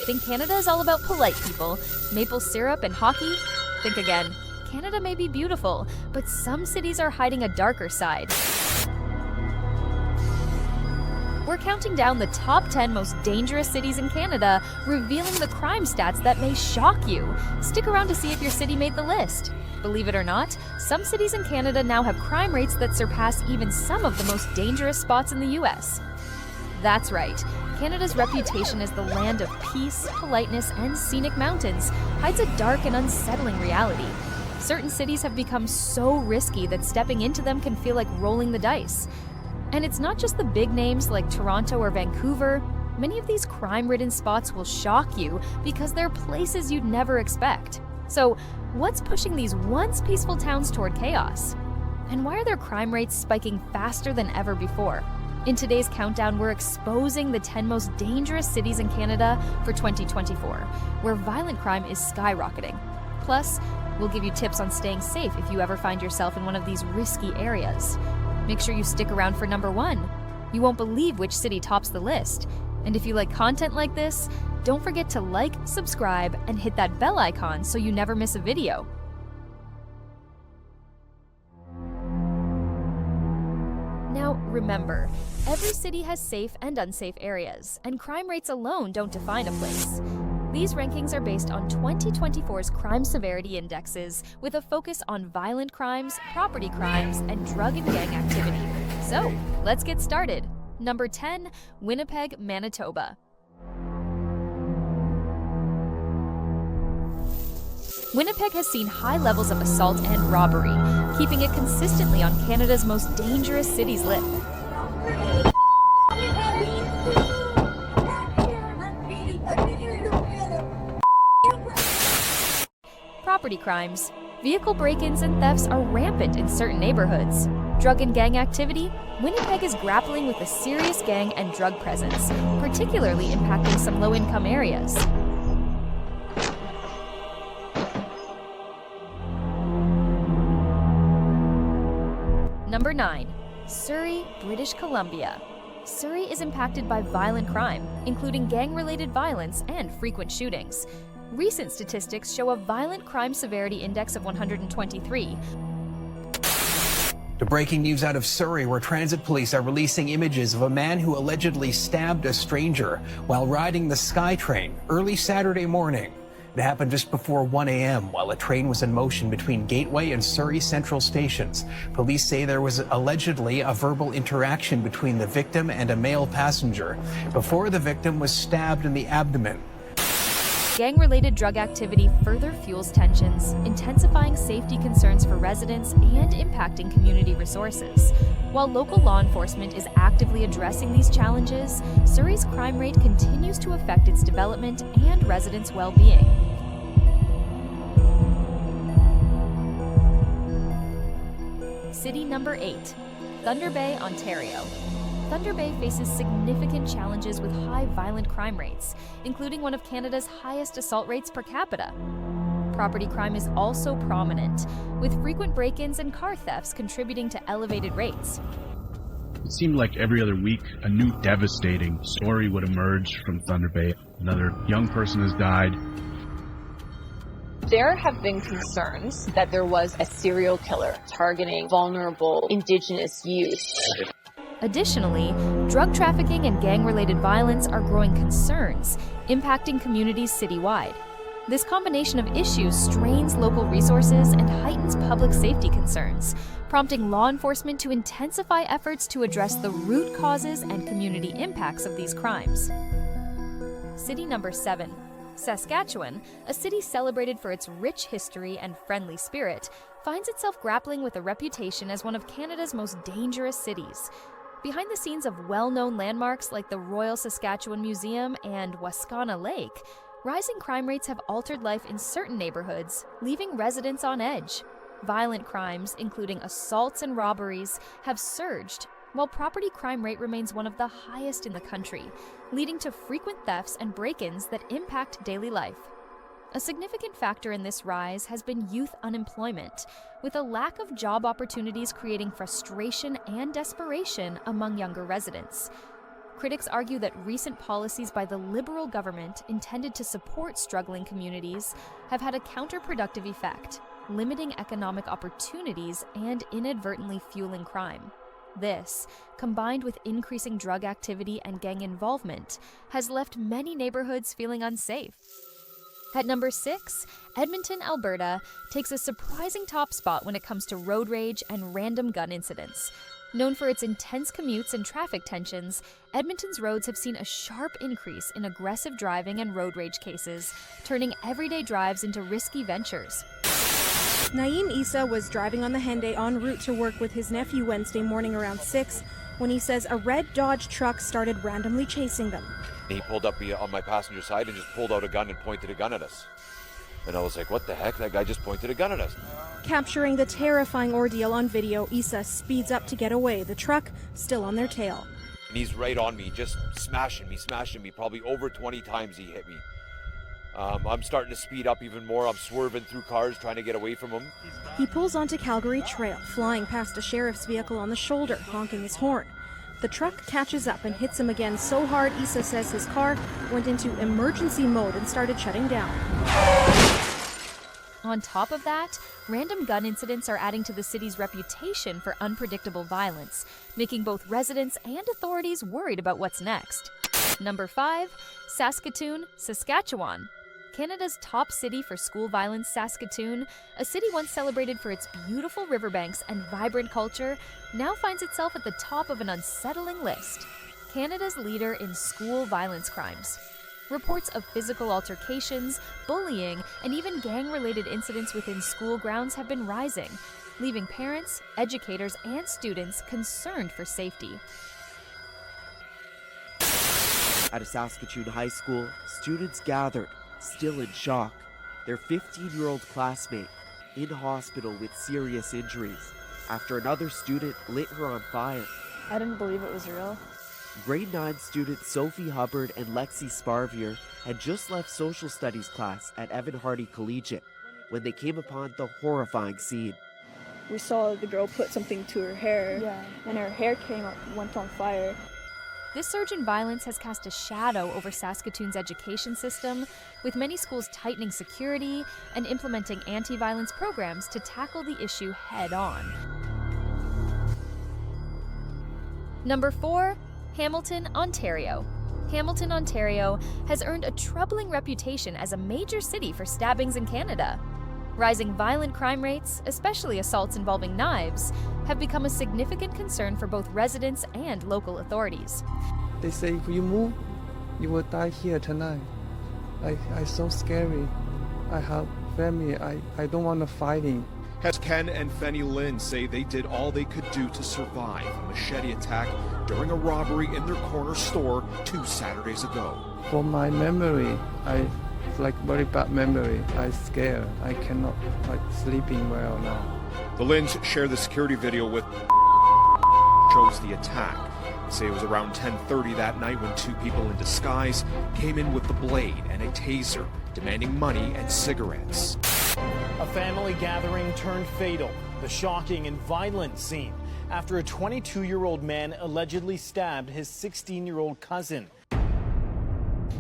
Think Canada is all about polite people, maple syrup and hockey? Think again. Canada may be beautiful, but some cities are hiding a darker side. We're counting down the top 10 most dangerous cities in Canada, revealing the crime stats that may shock you. Stick around to see if your city made the list. Believe it or not, some cities in Canada now have crime rates that surpass even some of the most dangerous spots in the US. That's right. Canada's reputation as the land of peace, politeness, and scenic mountains hides a dark and unsettling reality. Certain cities have become so risky that stepping into them can feel like rolling the dice. And it's not just the big names like Toronto or Vancouver. Many of these crime-ridden spots will shock you because they're places you'd never expect. So, what's pushing these once peaceful towns toward chaos? And why are their crime rates spiking faster than ever before? In today's countdown, we're exposing the 10 most dangerous cities in Canada for 2024, where violent crime is skyrocketing. Plus, we'll give you tips on staying safe if you ever find yourself in one of these risky areas. Make sure you stick around for number 1. You won't believe which city tops the list. And if you like content like this, don't forget to like, subscribe, and hit that bell icon so you never miss a video. Now, remember, every city has safe and unsafe areas, and crime rates alone don't define a place. These rankings are based on 2024's crime severity indexes with a focus on violent crimes, property crimes, and drug and gang activity. So, let's get started. Number 10, Winnipeg, Manitoba. Winnipeg has seen high levels of assault and robbery, keeping it consistently on Canada's most dangerous cities list. Property crimes. Vehicle break-ins and thefts are rampant in certain neighborhoods. Drug and gang activity. Winnipeg is grappling with a serious gang and drug presence, particularly impacting some low-income areas. Number 9. Surrey, British Columbia. Surrey is impacted by violent crime, including gang-related violence and frequent shootings. Recent statistics show a violent crime severity index of 123. To breaking news out of Surrey, where transit police are releasing images of a man who allegedly stabbed a stranger while riding the SkyTrain early Saturday morning. It happened just before 1 a.m. while a train was in motion between Gateway and Surrey Central stations. Police say there was allegedly a verbal interaction between the victim and a male passenger before the victim was stabbed in the abdomen. Gang-related drug activity further fuels tensions, intensifying safety concerns for residents and impacting community resources. While local law enforcement is actively addressing these challenges, Surrey's crime rate continues to affect its development and residents' well-being. City number 8, Thunder Bay, Ontario. Thunder Bay faces significant challenges with high violent crime rates, including one of Canada's highest assault rates per capita. Property crime is also prominent, with frequent break-ins and car thefts contributing to elevated rates. It seemed like every other week, a new devastating story would emerge from Thunder Bay. Another young person has died. There have been concerns that there was a serial killer targeting vulnerable Indigenous youth. Additionally, drug trafficking and gang-related violence are growing concerns, impacting communities citywide. This combination of issues strains local resources and heightens public safety concerns, prompting law enforcement to intensify efforts to address the root causes and community impacts of these crimes. City number 7. Saskatchewan, a city celebrated for its rich history and friendly spirit, finds itself grappling with a reputation as one of Canada's most dangerous cities. Behind the scenes of well-known landmarks like the Royal Saskatchewan Museum and Wascana Lake, rising crime rates have altered life in certain neighborhoods, leaving residents on edge. Violent crimes, including assaults and robberies, have surged, while property crime rate remains one of the highest in the country, leading to frequent thefts and break-ins that impact daily life. A significant factor in this rise has been youth unemployment, with a lack of job opportunities creating frustration and desperation among younger residents. Critics argue that recent policies by the Liberal government intended to support struggling communities have had a counterproductive effect, limiting economic opportunities and inadvertently fueling crime. This, combined with increasing drug activity and gang involvement, has left many neighborhoods feeling unsafe. At number 6, Edmonton, Alberta takes a surprising top spot when it comes to road rage and random gun incidents. Known for its intense commutes and traffic tensions, Edmonton's roads have seen a sharp increase in aggressive driving and road rage cases, turning everyday drives into risky ventures. Naeem Issa was driving on the Henday en route to work with his nephew Wednesday morning around 6 when he says a red Dodge truck started randomly chasing them. He pulled up on my passenger side and just pulled out a gun and pointed a gun at us. And I was like, what the heck? That guy just pointed a gun at us. Capturing the terrifying ordeal on video, Issa speeds up to get away, the truck still on their tail. And he's right on me, just smashing me. Probably over 20 times he hit me. I'm starting to speed up even more. I'm swerving through cars, trying to get away from him. He pulls onto Calgary Trail, flying past a sheriff's vehicle on the shoulder, honking his horn. The truck catches up and hits him again so hard, Issa says his car went into emergency mode and started shutting down. On top of that, random gun incidents are adding to the city's reputation for unpredictable violence, making both residents and authorities worried about what's next. Number 5, Saskatoon, Saskatchewan. Canada's top city for school violence, Saskatoon, a city once celebrated for its beautiful riverbanks and vibrant culture, now finds itself at the top of an unsettling list. Canada's leader in school violence crimes. Reports of physical altercations, bullying, and even gang-related incidents within school grounds have been rising, leaving parents, educators, and students concerned for safety. At a Saskatoon high school, students gathered, still in shock. Their 15-year-old classmate in hospital with serious injuries after another student lit her on fire. I didn't believe it was real. Grade 9 students Sophie Hubbard and Lexi Sparvier had just left social studies class at Evan Hardy Collegiate when they came upon the horrifying scene. We saw the girl put something to her hair, and her hair went on fire. This surge in violence has cast a shadow over Saskatoon's education system, with many schools tightening security and implementing anti-violence programs to tackle the issue head-on. Number 4, Hamilton, Ontario. Hamilton, Ontario has earned a troubling reputation as a major city for stabbings in Canada. Rising violent crime rates, especially assaults involving knives, have become a significant concern for both residents and local authorities. They say if you move, you will die here tonight. It's so scary. I have family. I don't want to fighting. Ken and Fenny Lynn say they did all they could do to survive a machete attack during a robbery in their corner store 2 Saturdays ago. For my memory, it's like very bad memory. I'm scared. I cannot sleeping well now. The Lynns share the security video with shows the attack. They say it was around 10:30 that night when 2 people in disguise came in with the blade and a taser, demanding money and cigarettes. A family gathering turned fatal. The shocking and violent scene after a 22-year-old man allegedly stabbed his 16-year-old cousin.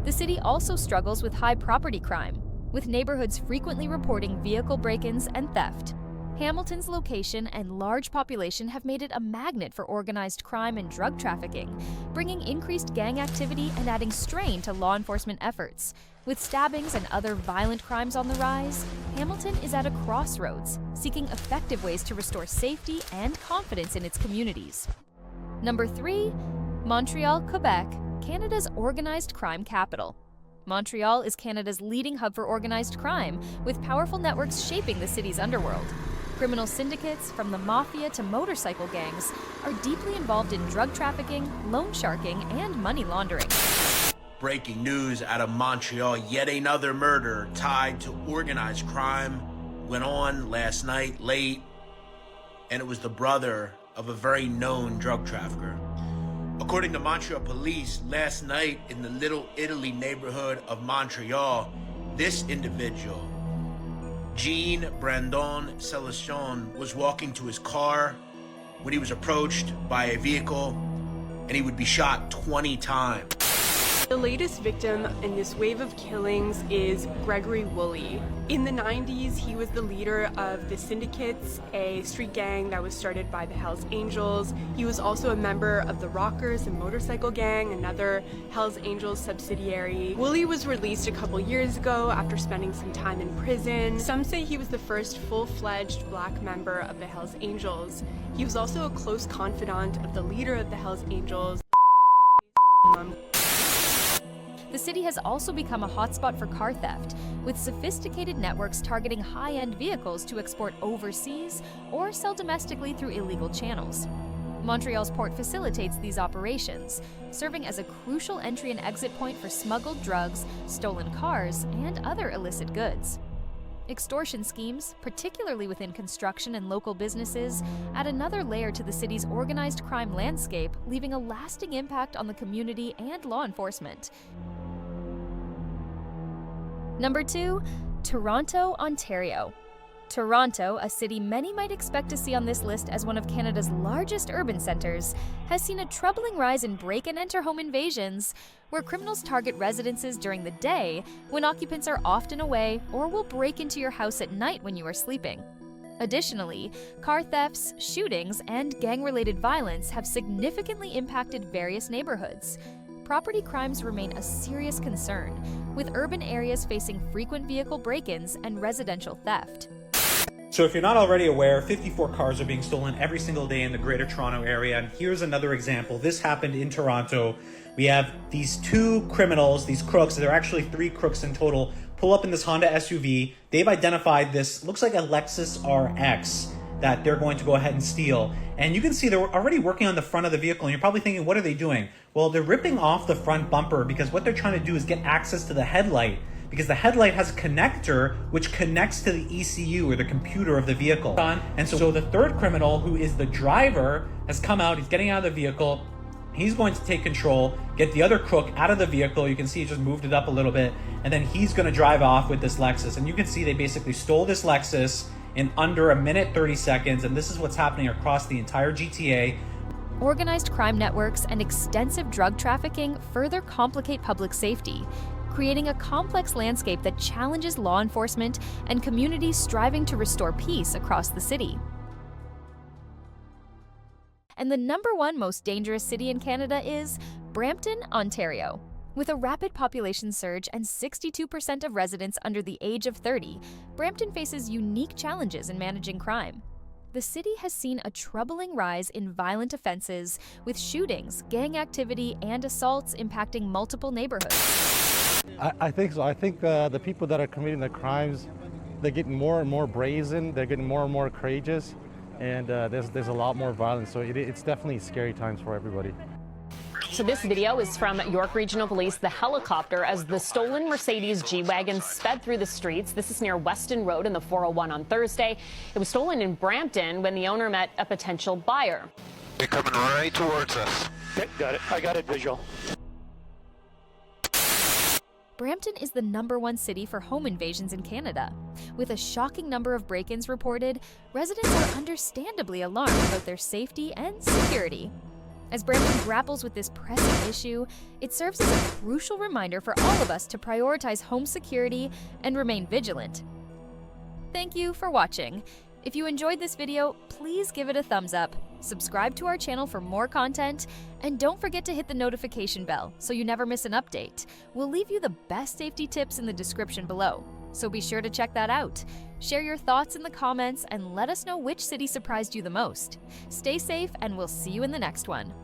The city also struggles with high property crime, with neighborhoods frequently reporting vehicle break-ins and theft. Hamilton's location and large population have made it a magnet for organized crime and drug trafficking, bringing increased gang activity and adding strain to law enforcement efforts. With stabbings and other violent crimes on the rise, Hamilton is at a crossroads, seeking effective ways to restore safety and confidence in its communities. Number 3, Montreal, Quebec, Canada's organized crime capital. Montreal is Canada's leading hub for organized crime, with powerful networks shaping the city's underworld. Criminal syndicates, from the mafia to motorcycle gangs, are deeply involved in drug trafficking, loan sharking, and money laundering. Breaking news out of Montreal, yet another murder tied to organized crime went on last night late, and it was the brother of a very known drug trafficker. According to Montreal police, last night in the Little Italy neighborhood of Montreal, this individual, Jean Brandon Celestion, was walking to his car when he was approached by a vehicle, and he would be shot 20 times. The latest victim in this wave of killings is Gregory Woolley. In the 90s, he was the leader of the Syndicates, a street gang that was started by the Hells Angels. He was also a member of the Rockers, a motorcycle gang, another Hells Angels subsidiary. Woolley was released a couple years ago after spending some time in prison. Some say he was the first full-fledged black member of the Hells Angels. He was also a close confidant of the leader of the Hells Angels. The city has also become a hotspot for car theft, with sophisticated networks targeting high-end vehicles to export overseas or sell domestically through illegal channels. Montreal's port facilitates these operations, serving as a crucial entry and exit point for smuggled drugs, stolen cars, and other illicit goods. Extortion schemes, particularly within construction and local businesses, add another layer to the city's organized crime landscape, leaving a lasting impact on the community and law enforcement. Number 2, Toronto, Ontario. Toronto, a city many might expect to see on this list as one of Canada's largest urban centers, has seen a troubling rise in break-and-enter home invasions, where criminals target residences during the day when occupants are often away or will break into your house at night when you are sleeping. Additionally, car thefts, shootings, and gang-related violence have significantly impacted various neighborhoods. Property crimes remain a serious concern, with urban areas facing frequent vehicle break-ins and residential theft. So if you're not already aware, 54 cars are being stolen every single day in the Greater Toronto area. And here's another example. This happened in Toronto. We have these two criminals, these crooks, there are actually 3 crooks in total, pull up in this Honda SUV. They've identified this, looks like a Lexus RX that they're going to go ahead and steal. And you can see they're already working on the front of the vehicle, and you're probably thinking, what are they doing? Well, they're ripping off the front bumper because what they're trying to do is get access to the headlight, because the headlight has a connector which connects to the ECU, or the computer of the vehicle. And so the third criminal, who is the driver, has come out, he's getting out of the vehicle. He's going to take control, get the other crook out of the vehicle. You can see he just moved it up a little bit, and then he's going to drive off with this Lexus. And you can see they basically stole this Lexus in under a minute 30 seconds, and this is what's happening across the entire GTA. Organized crime networks and extensive drug trafficking further complicate public safety, creating a complex landscape that challenges law enforcement and communities striving to restore peace across the city. And the number 1 most dangerous city in Canada is Brampton, Ontario. With a rapid population surge and 62% of residents under the age of 30, Brampton faces unique challenges in managing crime. The city has seen a troubling rise in violent offenses, with shootings, gang activity, and assaults impacting multiple neighborhoods. I think so. I think the people that are committing the crimes, they're getting more and more brazen, they're getting more and more courageous, and there's a lot more violence. So it's definitely scary times for everybody. So this video is from York Regional Police, the helicopter, as the stolen Mercedes G-Wagon sped through the streets. This is near Weston Road in the 401 on Thursday. It was stolen in Brampton when the owner met a potential buyer. They're coming right towards us. Okay, got it. I got it visual. Brampton is the number 1 city for home invasions in Canada. With a shocking number of break-ins reported, residents are understandably alarmed about their safety and security. As Brampton grapples with this pressing issue, it serves as a crucial reminder for all of us to prioritize home security and remain vigilant. Thank you for watching. If you enjoyed this video, please give it a thumbs up, subscribe to our channel for more content, and don't forget to hit the notification bell so you never miss an update. We'll leave you the best safety tips in the description below, so be sure to check that out. Share your thoughts in the comments and let us know which city surprised you the most. Stay safe, and we'll see you in the next one.